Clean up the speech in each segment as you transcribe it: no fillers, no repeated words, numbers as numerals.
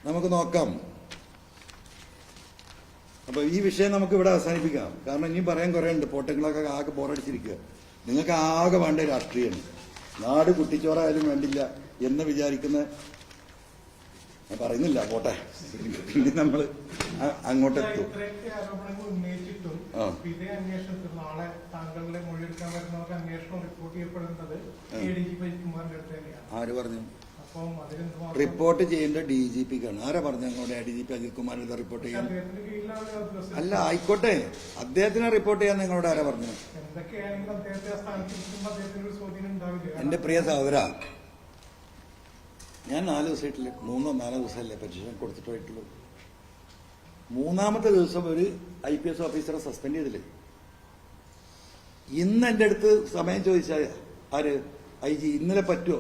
നമുക്ക് നോക്കാം. അപ്പോൾ ഈ വിഷയം നമുക്ക് ഇവിടെ അവസാനിപ്പിക്കാം. കാരണം ഇനിയും പറയാൻ കുറേ ഉണ്ട്. പോട്ടങ്ങളൊക്കെ ആകെ ബോറടിച്ചിരിക്കുക. നിങ്ങൾക്ക് ആകെ വേണ്ട രാഷ്ട്രീയമാണ്. നാട് കുട്ടിച്ചോറായാലും വേണ്ടില്ല എന്ന് വിചാരിക്കുന്ന ഞാൻ പറയുന്നില്ല, പോട്ടെ. പിന്നെ നമ്മൾ അങ്ങോട്ടെത്തും. ആര് പറഞ്ഞു? റിപ്പോർട്ട് ചെയ്യേണ്ട DGPക്കാണ്. ആരാ പറഞ്ഞു അങ്ങോട്ട് DGP അജിത് കുമാറിന്റെ റിപ്പോർട്ട് ചെയ്യാൻ? അല്ല, ആയിക്കോട്ടെ, അദ്ദേഹത്തിനെ റിപ്പോർട്ട് ചെയ്യാൻ നിങ്ങളോട് ആരാ പറഞ്ഞു? എന്റെ പ്രിയ സഹോദര, ഞാൻ 4 ദിവസമായിട്ടില്ല, 3-4 ദിവസമല്ലേ പെറ്റീഷൻ കൊടുത്തിട്ടായിട്ടുള്ളൂ. 3-ാമത്തെ ദിവസം ഒരു IPS ഓഫീസറെ സസ്പെൻഡ് ചെയ്തില്ലേ? ഇന്ന് എന്റെ അടുത്ത് സമയം ചോദിച്ചാൽ ആര്? IG ഇന്നലെ പറ്റുമോ?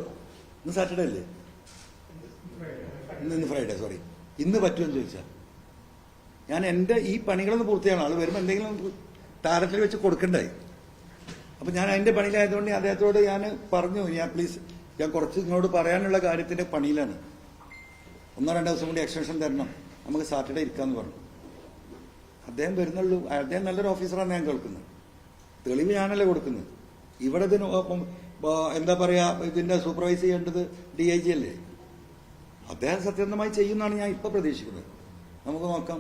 ഇന്ന് സാറ്റർഡേ അല്ലേ? ഇന്ന് ഫ്രൈഡേ, സോറി. ഇന്ന് പറ്റുമെന്ന് ചോദിച്ചാൽ ഞാൻ എന്റെ ഈ പണികളൊന്ന് പൂർത്തിയാണ്. ആള് വരുമ്പോൾ എന്തെങ്കിലും താരത്തിൽ വെച്ച് കൊടുക്കണ്ടേ? അപ്പൊ ഞാൻ അതിന്റെ പണിയിലായതുകൊണ്ട് അദ്ദേഹത്തോട് ഞാൻ പറഞ്ഞു, ഞാൻ പ്ലീസ്, ഞാൻ കുറച്ച് നിങ്ങളോട് പറയാനുള്ള കാര്യത്തിന്റെ പണിയിലാണ്. 1-2 ദിവസം കൂടി എക്സ്റ്റൻഷൻ തരണം, നമുക്ക് സാറ്റർഡേ ഇരിക്കാന്ന് പറഞ്ഞു. അദ്ദേഹം വരുന്നുള്ളൂ. അദ്ദേഹം നല്ലൊരു ഓഫീസറാണ് ഞാൻ കേൾക്കുന്നത്. തെളിവ് ഞാനല്ലേ കൊടുക്കുന്നത്. ഇവിടെ ഇതിന് എന്താ പറയാ, ഇതിന്റെ സൂപ്പർവൈസ് ചെയ്യേണ്ടത് DIG അല്ലേ? അദ്ദേഹം സത്യസന്ധമായി ചെയ്യുന്നതാണ് ഞാൻ ഇപ്പൊ പ്രതീക്ഷിക്കുന്നത്. നമുക്ക് നോക്കാം.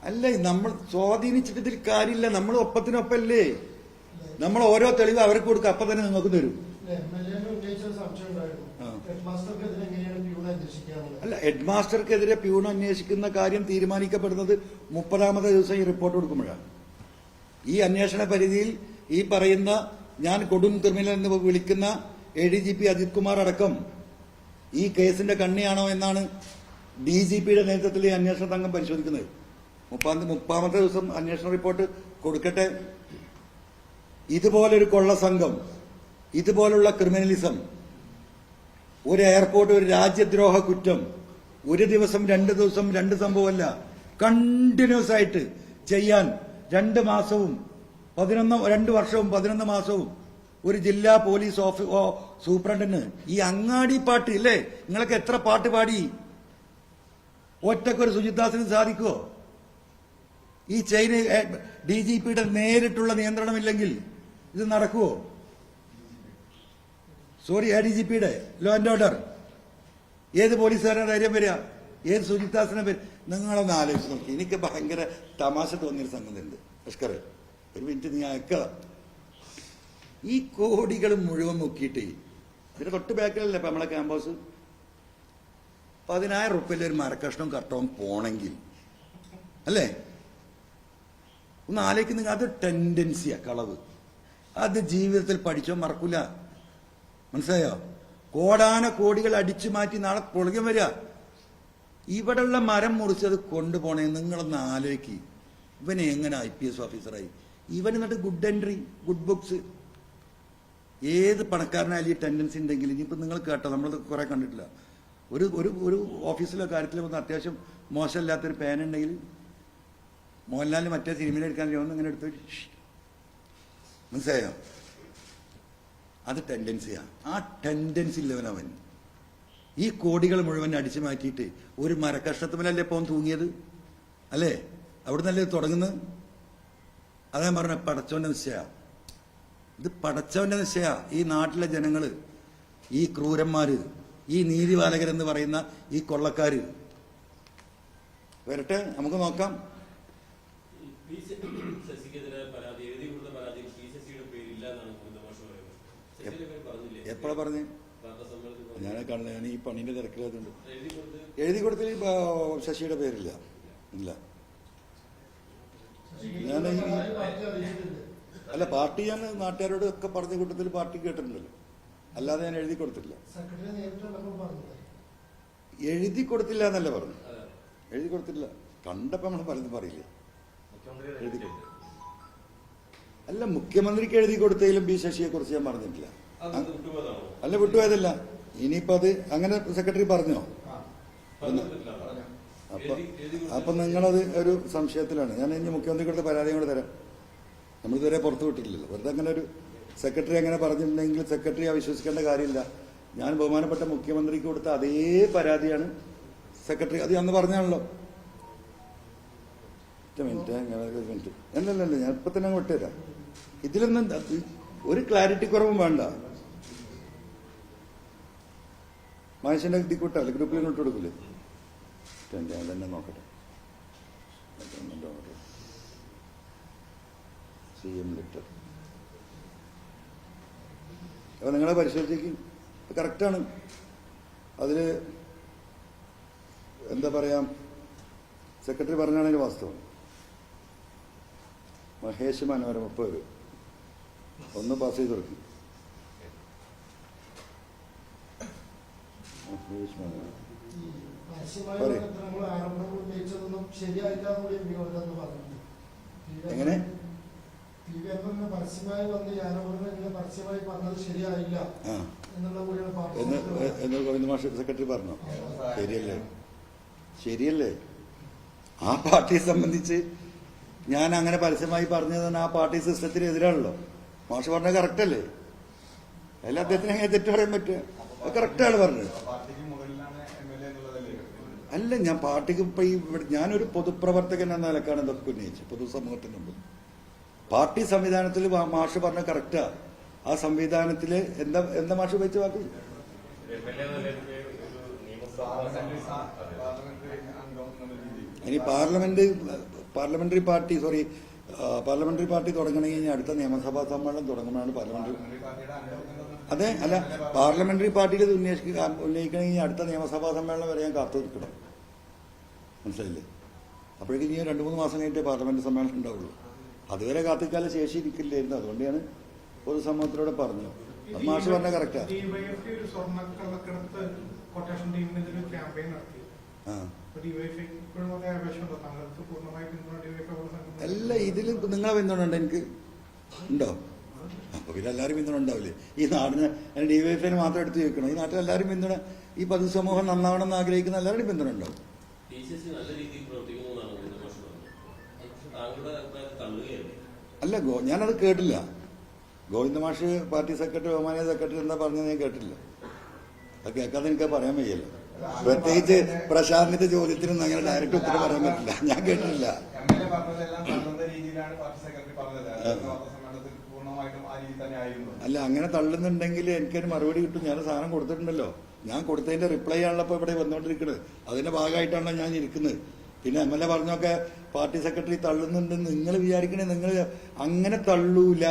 അല്ലേ, നമ്മൾ സ്വാധീനിച്ചിട്ട് ഇതിൽ കാര്യമില്ല. നമ്മൾ ഒപ്പത്തിനൊപ്പല്ലേ. നമ്മൾ ഓരോ തെളിവ് അവർക്ക് കൊടുക്കുക, അപ്പൊ തന്നെ നിങ്ങൾക്ക് തരും. അല്ല, ഹെഡ് മാസ്റ്റർക്കെതിരെ പ്യൂൺ അന്വേഷിക്കുന്ന കാര്യം തീരുമാനിക്കപ്പെടുന്നത് 30-ാമത്തെ ദിവസം ഈ റിപ്പോർട്ട് കൊടുക്കുമ്പോഴാണ്. ഈ അന്വേഷണ പരിധിയിൽ ഈ പറയുന്ന ഞാൻ കൊടും ക്രിമിനൽ എന്ന് വിളിക്കുന്ന ADGP അജിത് കുമാർ അടക്കം ഈ കേസിന്റെ കണ്ണിയാണോ എന്നാണ് DGPയുടെ നേതൃത്വത്തിൽ ഈ അന്വേഷണ സംഘം പരിശോധിക്കുന്നത്. 30-ാമത്തെ ദിവസം അന്വേഷണ റിപ്പോർട്ട് കൊടുക്കട്ടെ. ഇതുപോലൊരു കൊള്ള സംഘം, ഇതുപോലുള്ള ക്രിമിനലിസം, ഒരു എയർപോർട്ട്, ഒരു രാജ്യദ്രോഹ കുറ്റം, ഒരു ദിവസം 2 ദിവസം 2 സംഭവമല്ല, കണ്ടിന്യൂസ് ആയിട്ട് ചെയ്യാൻ 2 മാസവും 2 വർഷവും 11 മാസവും ഒരു ജില്ലാ പോലീസ് സൂപ്രണ്ടിന് ഈ അങ്ങാടി പാട്ട് ഇല്ലേ? നിങ്ങൾക്ക് എത്ര പാട്ട് പാടി ഒറ്റക്കൊരു സുജിത്ദാസിന് സാധിക്കുമോ? ഈ ചൈന DGPയുടെ നേരിട്ടുള്ള നിയന്ത്രണമില്ലെങ്കിൽ ഇത് നടക്കുമോ? സോറി, ADGPയുടെ ലോ ആൻഡ് ഓർഡർ ഏത് പോലീസുകാരുടെ ധൈര്യം വരിക? ഏത് സുജിത്ദാസിനെ വരിക? നിങ്ങളൊന്ന് ആലോചിച്ച് നോക്കി. എനിക്ക് ഭയങ്കര തമാശ തോന്നിയൊരു സംഗതിയുണ്ട്. ലഷ്കർ, ഒരു മിനിറ്റ് നീ അയക്കുക. ഈ കോടികൾ മുഴുവൻ നോക്കിയിട്ട് ഇതിന്റെ തൊട്ട് ബാക്കിലല്ലേ ഇപ്പൊ നമ്മളെ ക്യാമ്പസ്, 10,000 റുപ്യയിൽ ഒരു മരക്കഷ്ണം കട്ടവും പോണെങ്കിൽ അല്ലേ? ഒന്ന് ആലോചിക്കുന്ന, അത് ടെൻഡൻസിയാ, കളവ്. അത് ജീവിതത്തിൽ പഠിച്ചോ മറക്കൂല. മനസ്സിലായോ? കോടാന-കോടികൾ അടിച്ചു മാറ്റി നാളെ പൊളികം വരിക. ഇവിടെയുള്ള മരം മുറിച്ചത് കൊണ്ടുപോണേ. നിങ്ങളൊന്ന് ആലോചിക്ക്, ഇവനെ എങ്ങനെ IPS ഓഫീസറായി? ഇവൻ എന്നിട്ട് ഗുഡ് എൻട്രി, ഗുഡ് ബുക്സ്. ഏത് പണക്കാരനായാലും ഈ ടെൻഡൻസി ഉണ്ടെങ്കിൽ, ഇനിയിപ്പോൾ നിങ്ങൾ കേട്ടോ, നമ്മളത് കുറെ കണ്ടിട്ടില്ല. ഒരു ഒരു ഒരു ഓഫീസിലോ കാര്യത്തിലോ ഒന്ന് അത്യാവശ്യം മോശമില്ലാത്തൊരു പേന ഉണ്ടെങ്കിൽ മോഹൻലാലിന് മറ്റേ സിനിമയിൽ എടുക്കാൻ ഒന്ന് ഇങ്ങനെ എടുത്ത്, മനസ്സിലായോ? അത് ടെൻഡൻസിയാണ്. ആ ടെൻഡൻസി ഇല്ലവനവൻ ഈ കോടികൾ മുഴുവൻ അടിച്ചു മാറ്റിയിട്ട് ഒരു മരക്കഷ്ടത്തുമല്ലേ ഇപ്പം തൂങ്ങിയത് അല്ലേ? അവിടെ നിന്നല്ലേ തുടങ്ങുന്നത്? അതാ പറഞ്ഞ പടച്ചവന്റെ നിശ്ചയ. ഇത് പടച്ചവന്റെ നിശ്ചയ. ഈ നാട്ടിലെ ജനങ്ങള്, ഈ ക്രൂരന്മാര്, ഈ നീതിപാലകരെന്ന് പറയുന്ന ഈ കൊള്ളക്കാര് വരട്ടെ, നമുക്ക് നോക്കാം. എപ്പോഴാ പറഞ്ഞു? ഞാനെ കാണുന്നത്. ഞാൻ ഈ പണിന്റെ തിരക്കിലായതുകൊണ്ട് എഴുതി കൊടുത്തതിൽ ശശിയുടെ പേരില്ല. ഇല്ല, ഞാൻ അല്ല, പാർട്ടി ഞാൻ നാട്ടുകാരോട് ഒക്കെ പറഞ്ഞ കൂട്ടത്തിൽ പാർട്ടി കേട്ടിട്ടുണ്ടല്ലോ. അല്ലാതെ ഞാൻ എഴുതി കൊടുത്തിട്ടില്ല. എഴുതി കൊടുത്തില്ല എന്നല്ല പറഞ്ഞു. എഴുതി കൊടുത്തിട്ടില്ല. കണ്ടപ്പോ നമ്മൾ പലതും പറയില്ല. എഴുതി കൊടുത്തു അല്ല, മുഖ്യമന്ത്രിക്ക് എഴുതി കൊടുത്തതിലും ശശിയെ കുറിച്ച് ഞാൻ പറഞ്ഞിട്ടില്ല. അല്ല, വിട്ടുപോയതല്ല. ഇനിയിപ്പോ അത് അങ്ങനെ സെക്രട്ടറി പറഞ്ഞോ? അപ്പൊ നിങ്ങളത് ഒരു സംശയത്തിലാണ്. ഞാൻ ഇനി മുഖ്യമന്ത്രിയുടെ പരാതിയും കൂടെ തരാം. നമ്മളിതുവരെ പുറത്തു വിട്ടിട്ടില്ലല്ലോ. വെറുതെ അങ്ങനെ ഒരു സെക്രട്ടറി അങ്ങനെ പറഞ്ഞിട്ടുണ്ടെങ്കിൽ സെക്രട്ടറിയെ വിശ്വസിക്കേണ്ട കാര്യമില്ല. ഞാൻ ബഹുമാനപ്പെട്ട മുഖ്യമന്ത്രിക്ക് കൊടുത്ത അതേ പരാതിയാണ് സെക്രട്ടറി, അത് അന്ന് പറഞ്ഞാണല്ലോ. മിനിറ്റ് അല്ലല്ല, ഞാൻ ഇപ്പൊ തന്നെ വിട്ടുതരാം. ഇതിലൊന്നും ഒരു ക്ലാരിറ്റി കുറവും വേണ്ട. മനുഷ്യന്റെ ഇതിക്കൂട്ടല്ലേ ഗ്രൂപ്പിൽ ഇട്ട് കൊടുക്കില്ലേ? ഞാൻ തന്നെ നോക്കട്ടെ. CM ലെറ്റർ അപ്പൊ നിങ്ങളെ പരിശോധിക്കും, കറക്റ്റാണ്. അതില് എന്താ പറയാ, സെക്രട്ടറി പറഞ്ഞാണ് അതിന്റെ വാസ്തവം. മഹേഷ് മനോരമ 30 ഒന്ന് പാസ് ചെയ്ത് കൊടുക്കും. മഹേഷ് മനോരമ എങ്ങനെ പരസ്യമായി വന്ന് പരസ്യമായി പറഞ്ഞത് ശരിയായില്ല എന്ന് ഗോവിന്ദ മാഷ് സെക്രട്ടറി പറഞ്ഞു. ശരിയല്ലേ? ആ പാർട്ടിയെ സംബന്ധിച്ച് ഞാൻ അങ്ങനെ പരസ്യമായി പറഞ്ഞത് ആ പാർട്ടി സിസ്റ്റത്തിന് എതിരാണല്ലോ. മാഷ് പറഞ്ഞത് കറക്റ്റ് അല്ലേ? അതിൽ അദ്ദേഹത്തിന് എങ്ങനെ തെറ്റ് പറയാൻ പറ്റുക? അത് കറക്റ്റാണ് പറഞ്ഞത്. അല്ല, ഞാൻ പാർട്ടിക്ക് ഇപ്പൊ ഞാനൊരു പൊതുപ്രവർത്തകൻ എന്ന നിലക്കാണ് ഇതൊക്കെ ഉന്നയിച്ചത് പൊതുസമൂഹത്തിന് മുമ്പ്. പാർട്ടി സംവിധാനത്തിൽ മാഷ് പറഞ്ഞ കറക്റ്റാ. ആ സംവിധാനത്തില് എന്താ മാഷ് ഉപയോഗിച്ച വാക്ക്? ഇനി പാർലമെന്ററി പാർട്ടി തുടങ്ങണമെങ്കിൽ അടുത്ത നിയമസഭാ സമ്മേളനം തുടങ്ങുമ്പോഴാണ് പാർലമെന്ററി. അതെ, അല്ല, പാർലമെന്ററി പാർട്ടിയിൽ ഇത് ഉന്നയിക്കണമെങ്കിൽ അടുത്ത നിയമസഭാ സമ്മേളനം വരെ ഞാൻ കാത്തു നിൽക്കണം. മനസ്സിലായില്ലേ? അപ്പോഴേക്കും ഇനി 2-3 മാസം കഴിഞ്ഞിട്ടേ പാർലമെന്റ് സമ്മേളനം ഉണ്ടാവുള്ളൂ. അതുവരെ കാത്തിക്കാല ശേഷി ഇരിക്കില്ലായിരുന്നു. അതുകൊണ്ടാണ് പൊതുസമൂഹത്തിലൂടെ പറഞ്ഞു. അത് മാഷ് പറഞ്ഞ കറക്റ്റാ. അല്ല, ഇതില് നിങ്ങളെ പിന്തുണ ഉണ്ടോ? എനിക്ക് ഉണ്ടോ? അപ്പൊ പിന്നെ എല്ലാവരും പിന്തുണ ഉണ്ടാവില്ലേ? ഈ നാടിന് ഡിവൈഎഫ്ഐന് മാത്രം എടുത്ത് ചോദിക്കണം. ഈ നാട്ടിൽ എല്ലാവരും പിന്തുണ, ഈ പൊതുസമൂഹം നന്നാവണം എന്ന് ആഗ്രഹിക്കുന്ന എല്ലാവരുടെയും പിന്തുണ ഉണ്ടാവും. അല്ല, ഞാനത് കേട്ടില്ല. ഗോവിന്ദ മാഷ് പാർട്ടി സെക്രട്ടറി, ബഹുമാനിയ സെക്രട്ടറി എന്താ പറഞ്ഞത് ഞാൻ കേട്ടില്ല. അത് കേൾക്കാതെ എനിക്ക് പറയാൻ വയ്യല്ലോ. പ്രത്യേകിച്ച് പ്രശാന്തിന്റെ ചോദ്യത്തിനൊന്നും അങ്ങനെ ഡയറക്റ്റ് ഉത്തരം പറയാൻ പറ്റില്ല. ഞാൻ കേട്ടില്ല. അല്ല, അങ്ങനെ തള്ളുന്നുണ്ടെങ്കിൽ എനിക്കൊരു മറുപടി കിട്ടും. ഞാൻ സാധനം കൊടുത്തിട്ടുണ്ടല്ലോ. ഞാൻ കൊടുത്തതിന്റെ റിപ്ലൈ ആണല്ലോ ഇപ്പൊ ഇവിടെ വന്നുകൊണ്ടിരിക്കുന്നത്. അതിന്റെ ഭാഗമായിട്ടാണല്ലോ ഞാൻ ഇരിക്കുന്നത്. പിന്നെ MLA പറഞ്ഞൊക്കെ പാർട്ടി സെക്രട്ടറി തള്ളുന്നുണ്ടെന്ന് നിങ്ങൾ വിചാരിക്കണേ. നിങ്ങൾ അങ്ങനെ തള്ളൂല.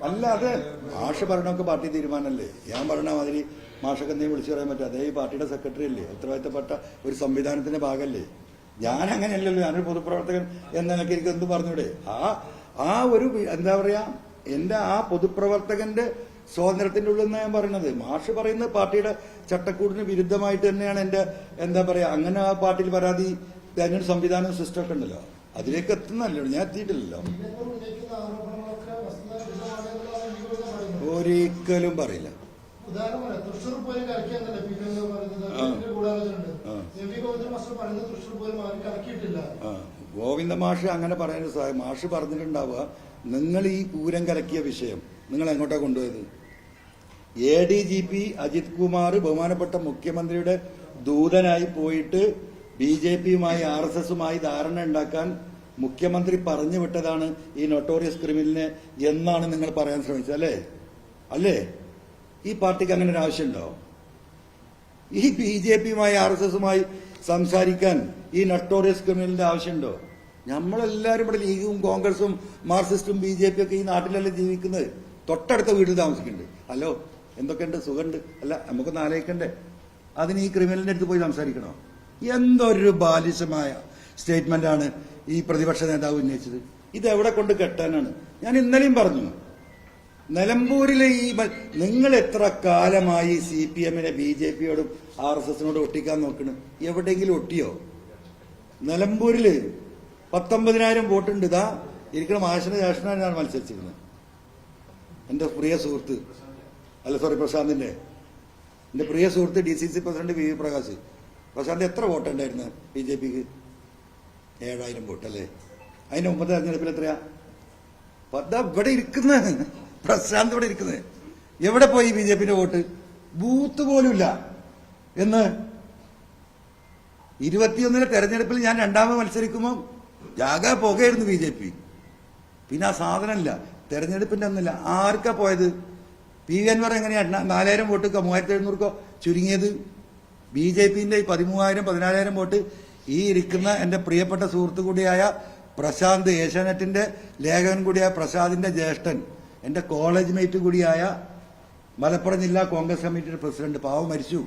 അല്ല, അത് മാഷ് പറഞ്ഞൊക്കെ പാർട്ടി തീരുമാനമല്ലേ? ഞാൻ പറഞ്ഞ മാതിരി മാഷൊക്കെ എന്തെങ്കിലും വിളിച്ചു പറയാൻ പറ്റും. അതേ ഈ പാർട്ടിയുടെ സെക്രട്ടറി അല്ലേ, ഉത്തരവാദിത്തപ്പെട്ട ഒരു സംവിധാനത്തിന്റെ ഭാഗമല്ലേ. ഞാൻ അങ്ങനെയല്ലല്ലോ. ഞാനൊരു പൊതുപ്രവർത്തകൻ എന്ന നിലയ്ക്ക് എനിക്ക് എന്ത് പറഞ്ഞൂടെ? ആ ഒരു എന്താ പറയാ, എന്റെ ആ പൊതുപ്രവർത്തകന്റെ സ്വാതന്ത്ര്യത്തിന്റെ ഉള്ളിൽ നിന്നാണ് ഞാൻ പറയുന്നത്. മാഷ് പറയുന്നത് പാർട്ടിയുടെ ചട്ടക്കൂടിന് വിരുദ്ധമായിട്ട് തന്നെയാണ് എന്റെ എന്താ പറയാ. അങ്ങനെ ആ പാർട്ടിയിൽ പരാതി, അതിനൊരു സംവിധാനം സിസ്റ്റം ഒക്കെ ഉണ്ടല്ലോ. അതിലേക്ക് എത്തുന്നല്ലോ. ഞാൻ എത്തിയിട്ടില്ലല്ലോ. ഒരിക്കലും പറയില്ല. ഗോവിന്ദ മാഷ് അങ്ങനെ പറയുന്നത് മാഷ് പറഞ്ഞിട്ടുണ്ടാവുക, നിങ്ങൾ ഈ പൂരം കലക്കിയ വിഷയം നിങ്ങൾ എങ്ങോട്ടാ കൊണ്ടുപോയത്? ADGP അജിത് കുമാർ ബഹുമാനപ്പെട്ട മുഖ്യമന്ത്രിയുടെ ദൂതനായി പോയിട്ട് BJPയുമായി RSSുമായി ധാരണ ഉണ്ടാക്കാൻ മുഖ്യമന്ത്രി പറഞ്ഞു വിട്ടതാണ് ഈ നൊട്ടോറിയസ് ക്രിമിനലിനെ എന്നാണ് നിങ്ങൾ പറയാൻ ശ്രമിച്ചത് അല്ലേ? ഈ പാർട്ടിക്ക് അങ്ങനെ ഒരു ആവശ്യമുണ്ടോ? ഈ BJPയുമായി RSSുമായി സംസാരിക്കാൻ ഈ നൊട്ടോറിയസ് ക്രിമിനലിന്റെ ആവശ്യമുണ്ടോ? നമ്മളെല്ലാവരും ഇവിടെ ലീഗും കോൺഗ്രസും മാർക്സിസ്റ്റും BJP ഒക്കെ ഈ നാട്ടിലല്ലേ ജീവിക്കുന്നത്. തൊട്ടടുത്ത വീട്ടിൽ താമസിക്കുന്നുണ്ട്. ഹലോ, എന്തൊക്കെയുണ്ട്? സുഖമുണ്ട്. അല്ല, നമുക്കൊന്ന് ആലോചിക്കണ്ടേ? അതിന് ഈ ക്രിമിനലിന്റെ അടുത്ത് പോയി സംസാരിക്കണോ? എന്തൊരു ബാലിശമായ സ്റ്റേറ്റ്മെന്റാണ് ഈ പ്രതിപക്ഷ നേതാവ് ഉന്നയിച്ചത്. ഇതെവിടെ കൊണ്ട് കെട്ടാനാണ്? ഞാൻ ഇന്നലെയും പറഞ്ഞു, നിലമ്പൂരിലെ നിങ്ങൾ എത്ര കാലമായി CPMനെ BJPയോടും RSSനോടും ഒട്ടിക്കാൻ നോക്കണം? എവിടെയെങ്കിലും ഒട്ടിയോ? നിലമ്പൂരില് 19,000 വോട്ടുണ്ട്. ഇതാ ഇരിക്കണ മാഷിന്റെ ജേഷ്ഠനാണ് മത്സരിച്ചിരുന്നത്. എന്റെ പ്രിയ സുഹൃത്ത്, പ്രശാന്തിന്റെ എന്റെ പ്രിയ സുഹൃത്ത് DCC president VV Prakash. Prashant എത്ര വോട്ടുണ്ടായിരുന്നു BJPക്ക്? 7,000 വോട്ട് അല്ലേ? അതിന്റെ മുമ്പത്തെ തെരഞ്ഞെടുപ്പിൽ എത്രയാ? ഇവിടെ ഇരിക്കുന്നത് പ്രശാന്ത് ഇവിടെ ഇരിക്കുന്നത്. എവിടെ പോയി BJPന്റെ വോട്ട്? ബൂത്ത് പോലുമില്ല. എന്ന് 21 തെരഞ്ഞെടുപ്പിൽ ഞാൻ രണ്ടാമത് മത്സരിക്കുമ്പോൾ ജാഗ പുകയായിരുന്നു BJP. പിന്നെ ആ സാധനമില്ല. തെരഞ്ഞെടുപ്പിന്റെ ഒന്നുമില്ല. ആർക്കാ പോയത്? PV Anwar എങ്ങനെയാ 4,000 വോട്ട് 3,700 ചുരുങ്ങിയത്? BJPന്റെ 13,000 14,000 വോട്ട് ഈ ഇരിക്കുന്ന എന്റെ പ്രിയപ്പെട്ട സുഹൃത്തു കൂടിയായ പ്രശാന്ത്, ഏഷ്യാനെറ്റിന്റെ ലേഖകൻ കൂടിയായ പ്രസാദിന്റെ ജ്യേഷ്ഠൻ, എന്റെ കോളേജ് മേറ്റ് കൂടിയായ മലപ്പുറം ജില്ലാ കോൺഗ്രസ് കമ്മിറ്റിയുടെ പ്രസിഡന്റ്, പാവം മരിച്ചു.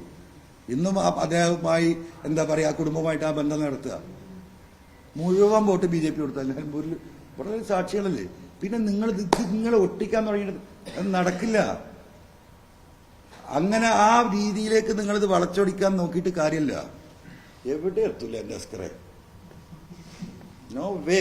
ഇന്നും അദ്ദേഹവുമായി എന്താ പറയാ കുടുംബമായിട്ട് ആ ബന്ധം നടത്തുക. മുഴുവൻ വോട്ട് BJP കൊടുത്താൽ വളരെ സാക്ഷികളല്ലേ. പിന്നെ നിങ്ങളെ ഒട്ടിക്കാൻ തുടങ്ങിയിട്ട് അത് നടക്കില്ല. അങ്ങനെ ആ രീതിയിലേക്ക് നിങ്ങളിത് വളച്ചൊടിക്കാൻ നോക്കിയിട്ട് കാര്യമില്ല. എവിടെ എത്തൂല എന്റെ അസ്കറെ. No way.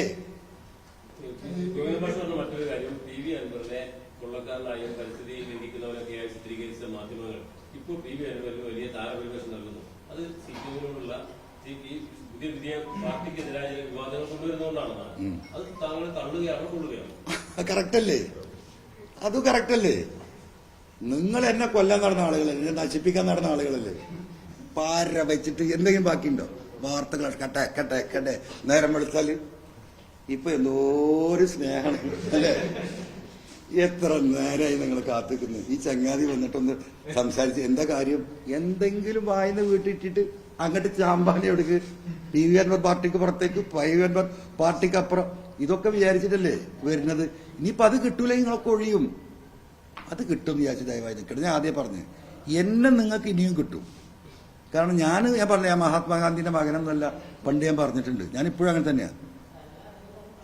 മറ്റൊരു കാര്യം, PV Anwar കൊള്ളക്കാരനായും പരിസ്ഥിതി ലംഘിക്കുന്നവരൊക്കെയായി ചിത്രീകരിച്ച മാധ്യമങ്ങൾ ഇപ്പോൾ PV Anwar വലിയ താരപരിവേഷം നൽകുന്നു. അത് CPM-നോടുള്ള പുതിയ പാർട്ടിക്കെതിരായ വിവാദങ്ങൾ കൊണ്ടുവരുന്നതുകൊണ്ടാണ്. അത് താങ്കൾ തള്ളുകയാണോ കൊള്ളുകയാണോ? കറക്റ്റല്ലേ? അത് കറക്റ്റല്ലേ? നിങ്ങൾ എന്നെ കൊല്ലാൻ നടന്ന ആളുകളല്ലേ, എന്നെ നശിപ്പിക്കാൻ നടന്ന ആളുകളല്ലേ. പാര വെച്ചിട്ട് എന്തെങ്കിലും ബാക്കിയുണ്ടോ? വാർത്തകൾ കട്ടെ നേരം വെളുത്താല് ഇപ്പൊ എന്തോ ഒരു സ്നേഹമാണ് അല്ലേ? എത്ര നേരമായി നിങ്ങൾ കാത്തിക്കുന്നു. ഈ ചങ്ങാതി വന്നിട്ടൊന്ന് സംസാരിച്ച് എന്താ കാര്യം? എന്തെങ്കിലും വായന വീട്ടിട്ടിട്ട് അങ്ങോട്ട് ചാമ്പാനി എടുക്ക്. PV Anwar പാർട്ടിക്ക് പുറത്തേക്ക്, PV Anwar പാർട്ടിക്ക് അപ്പുറം. ഇതൊക്കെ വിചാരിച്ചിട്ടല്ലേ വരുന്നത്. ഇനിയിപ്പോ അത് കിട്ടൂല, നിങ്ങളൊക്കെ ഒഴിയും. അത് കിട്ടും വിചാരിച്ച് ദയവായി നിൽക്കണം. ഞാൻ ആദ്യം പറഞ്ഞു, എന്നെ നിങ്ങൾക്ക് ഇനിയും കിട്ടും. കാരണം ഞാൻ പറഞ്ഞ മഹാത്മാഗാന്ധിന്റെ മകനെന്നല്ല പണ്ട് ഞാൻ പറഞ്ഞിട്ടുണ്ട്. ഞാനിപ്പോഴും അങ്ങനെ തന്നെയാണ്.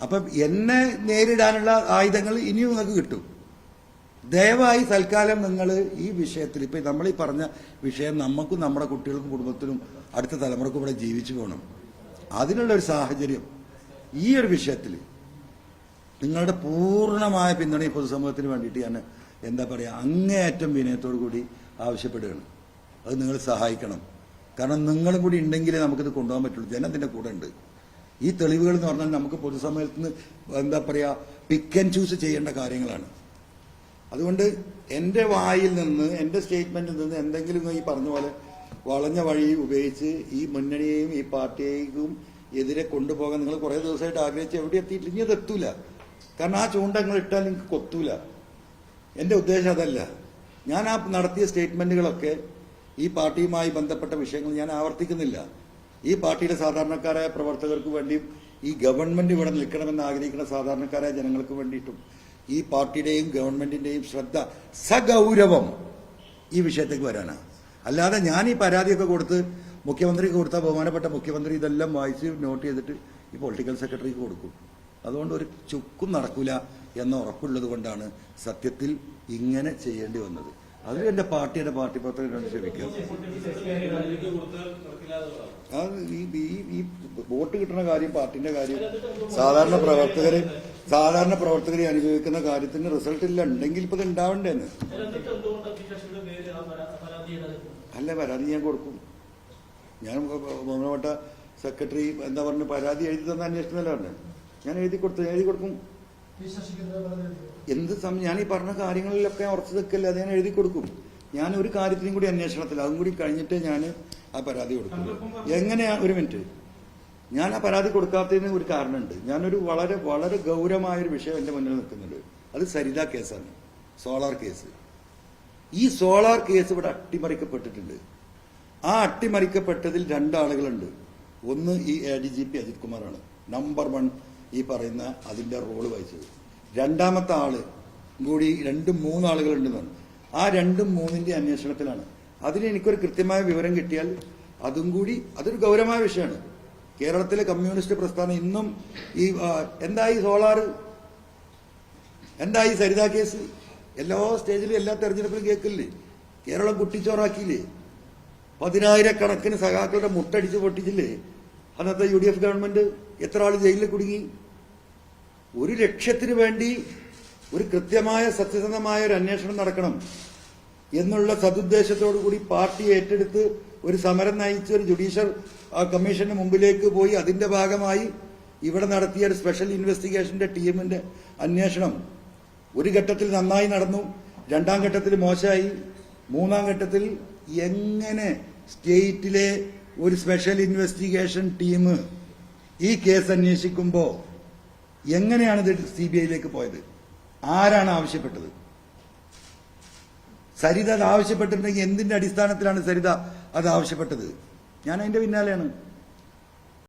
അപ്പം എന്നെ നേരിടാനുള്ള ആയുധങ്ങൾ ഇനിയും നിങ്ങൾക്ക് കിട്ടും. ദയവായി തൽക്കാലം നിങ്ങൾ ഈ വിഷയത്തിൽ, ഇപ്പൊ നമ്മൾ ഈ പറഞ്ഞ വിഷയം നമുക്കും നമ്മുടെ കുട്ടികൾക്കും കുടുംബത്തിനും അടുത്ത തലമുറക്കും ഇവിടെ ജീവിച്ചു പോകണം. അതിനുള്ള ഒരു സാഹചര്യം ഈ ഒരു വിഷയത്തിൽ നിങ്ങളുടെ പൂർണ്ണമായ പിന്തുണ ഈ പൊതുസമൂഹത്തിന് വേണ്ടിയിട്ട് ഞാൻ എന്താ പറയുക അങ്ങേയറ്റം വിനയത്തോടു കൂടി ആവശ്യപ്പെടുകയാണ്. അത് നിങ്ങൾ സഹായിക്കണം. കാരണം നിങ്ങളും കൂടി ഉണ്ടെങ്കിലേ നമുക്കിത് കൊണ്ടുപോകാൻ പറ്റുള്ളൂ. ജനത്തിന്റെ കൂടെ ഉണ്ട്. ഈ തെളിവുകൾ എന്ന് പറഞ്ഞാൽ നമുക്ക് പൊതുസമൂഹത്തിന് എന്താ പറയുക പിക്ക് ആൻഡ് ചൂസ് ചെയ്യേണ്ട കാര്യങ്ങളാണ്. അതുകൊണ്ട് എന്റെ വായിൽ നിന്ന്, എന്റെ സ്റ്റേറ്റ്മെന്റിൽ നിന്ന് എന്തെങ്കിലും ഈ പറഞ്ഞ പോലെ വളഞ്ഞ വഴി ഉപയോഗിച്ച് ഈ മുന്നണിയെയും ഈ പാർട്ടിയെയും എതിരെ കൊണ്ടുപോകാൻ നിങ്ങൾ കുറെ ദിവസമായിട്ട് ആഗ്രഹിച്ച് എവിടെ എത്തിയിട്ടില്ല. ഇനി അത് എത്തൂല. കാരണം ആ ചൂണ്ട നിങ്ങൾ ഇട്ടാൽ നിങ്ങൾക്ക് കൊത്തൂല. എന്റെ ഉദ്ദേശം അതല്ല. ഞാൻ ആ നടത്തിയ സ്റ്റേറ്റ്മെന്റുകളൊക്കെ ഈ പാർട്ടിയുമായി ബന്ധപ്പെട്ട വിഷയങ്ങൾ ഞാൻ ആവർത്തിക്കുന്നില്ല. ഈ പാർട്ടിയിലെ സാധാരണക്കാരായ പ്രവർത്തകർക്ക് വേണ്ടിയും ഈ ഗവൺമെന്റ് ഇവിടെ നിൽക്കണമെന്ന് ആഗ്രഹിക്കുന്ന സാധാരണക്കാരായ ജനങ്ങൾക്ക് വേണ്ടിയിട്ടും ഈ പാർട്ടിയുടെയും ഗവൺമെന്റിന്റെയും ശ്രദ്ധ സഗൗരവം ഈ വിഷയത്തേക്ക് വരാനാണ്. അല്ലാതെ ഞാൻ ഈ പരാതിയൊക്കെ കൊടുത്ത് മുഖ്യമന്ത്രിക്ക് കൊടുത്ത ബഹുമാനപ്പെട്ട മുഖ്യമന്ത്രി ഇതെല്ലാം വായിച്ച് നോട്ട് ചെയ്തിട്ട് ഈ പൊളിറ്റിക്കൽ സെക്രട്ടറിക്ക് കൊടുക്കും. അതുകൊണ്ട് ഒരു ചുക്കും നടക്കൂല എന്ന ഉറപ്പുള്ളത് കൊണ്ടാണ് സത്യത്തിൽ ഇങ്ങനെ ചെയ്യേണ്ടി വന്നത്. അതിൽ എന്റെ പാർട്ടി പ്രവർത്തകരോട് ക്ഷമിക്കുക. ഈ വോട്ട് കിട്ടുന്ന കാര്യം, പാർട്ടിന്റെ കാര്യം, സാധാരണ പ്രവർത്തകരെ അനുഭവിക്കുന്ന കാര്യത്തിന് റിസൾട്ട് ഇല്ല. ഉണ്ടെങ്കിൽ ഇപ്പൊ ഇത് ഉണ്ടാവണ്ടേന്ന്. അല്ല, പരാതി ഞാൻ കൊടുക്കും. ഞാൻ ബഹുമാനപ്പെട്ട സെക്രട്ടറി എന്താ പറഞ്ഞു പരാതി എഴുതി തന്ന അന്വേഷണമല്ല പറഞ്ഞു. ഞാൻ എഴുതി കൊടുക്കും. എന്ത് സമയം ഞാൻ ഈ പറഞ്ഞ കാര്യങ്ങളിലൊക്കെ ഉറച്ചു നിൽക്കല്ലേ, അത് ഞാൻ എഴുതി കൊടുക്കും. ഞാൻ ഒരു കാര്യത്തിനും കൂടി അന്വേഷണത്തിൽ അതും കൂടി കഴിഞ്ഞിട്ടേ ഞാൻ ആ പരാതി കൊടുക്കും. എങ്ങനെയാ, ഒരു മിനിറ്റ്, ഞാൻ ആ പരാതി കൊടുക്കാത്തതിന് ഒരു കാരണമുണ്ട്. ഞാനൊരു വളരെ വളരെ ഗൗരവമായൊരു വിഷയം എന്റെ മുന്നിൽ നിൽക്കുന്നുണ്ട്. അത് സരിത കേസാണ്, സോളാർ കേസ്. ഈ സോളാർ കേസ് ഇവിടെ അട്ടിമറിക്കപ്പെട്ടിട്ടുണ്ട്. ആ അട്ടിമറിക്കപ്പെട്ടതിൽ രണ്ടാളുകളുണ്ട്. ഒന്ന് ഈ ADGP അജിത് കുമാറാണ് നമ്പർ 1 ഈ പറയുന്ന അതിന്റെ റോള് വഹിച്ചത്. രണ്ടാമത്തെ ആള് കൂടി 2-3 ആളുകളുണ്ടെന്നാണ്. ആ 2-3ന്റെ അന്വേഷണത്തിലാണ്. അതിന് എനിക്കൊരു കൃത്യമായ വിവരം കിട്ടിയാൽ അതും കൂടി, അതൊരു ഗൗരവമായ വിഷയമാണ്. കേരളത്തിലെ കമ്മ്യൂണിസ്റ്റ് പ്രസ്ഥാനം ഇന്നും ഈ എന്തായി സോളാർ, എന്തായി സരിത കേസ്, എല്ലാ സ്റ്റേജിലും എല്ലാ തെരഞ്ഞെടുപ്പിലും കേൾക്കില്ലേ? കേരളം കുട്ടിച്ചോറാക്കിയില്ലേ? 10,000-കണക്കിന് സഖാക്കളുടെ മുട്ടടിച്ച് പൊട്ടിച്ചില്ലേ അന്നത്തെ UDF ഗവൺമെന്റ്? എത്ര ആൾ ജയിലിൽ കുടുങ്ങി? ഒരു ലക്ഷ്യത്തിന് വേണ്ടി ഒരു കൃത്യമായ സത്യസന്ധമായ ഒരു അന്വേഷണം നടക്കണം എന്നുള്ള സതുദ്ദേശത്തോടു കൂടി പാർട്ടി ഏറ്റെടുത്ത് ഒരു സമരം നയിച്ച് ഒരു ജുഡീഷ്യൽ കമ്മീഷന് മുമ്പിലേക്ക് പോയി അതിന്റെ ഭാഗമായി ഇവിടെ നടത്തിയ ഒരു സ്പെഷ്യൽ ഇൻവെസ്റ്റിഗേഷന്റെ ടീമിന്റെ അന്വേഷണം ഒരു ഘട്ടത്തിൽ നന്നായി നടന്നു, രണ്ടാം ഘട്ടത്തിൽ മോശമായി, മൂന്നാം ഘട്ടത്തിൽ എങ്ങനെ സ്റ്റേറ്റിലെ ഒരു സ്പെഷ്യൽ ഇൻവെസ്റ്റിഗേഷൻ ടീം ഈ കേസ് അന്വേഷിക്കുമ്പോൾ എങ്ങനെയാണ് ഇത് CBIയിലേക്ക് പോയത്? ആരാണ് ആവശ്യപ്പെട്ടത്? സരിത അത് ആവശ്യപ്പെട്ടിട്ടുണ്ടെങ്കിൽ എന്തിന്റെ അടിസ്ഥാനത്തിലാണ് സരിത അത് ആവശ്യപ്പെട്ടത്? ഞാൻ അതിന്റെ പിന്നാലെയാണ്.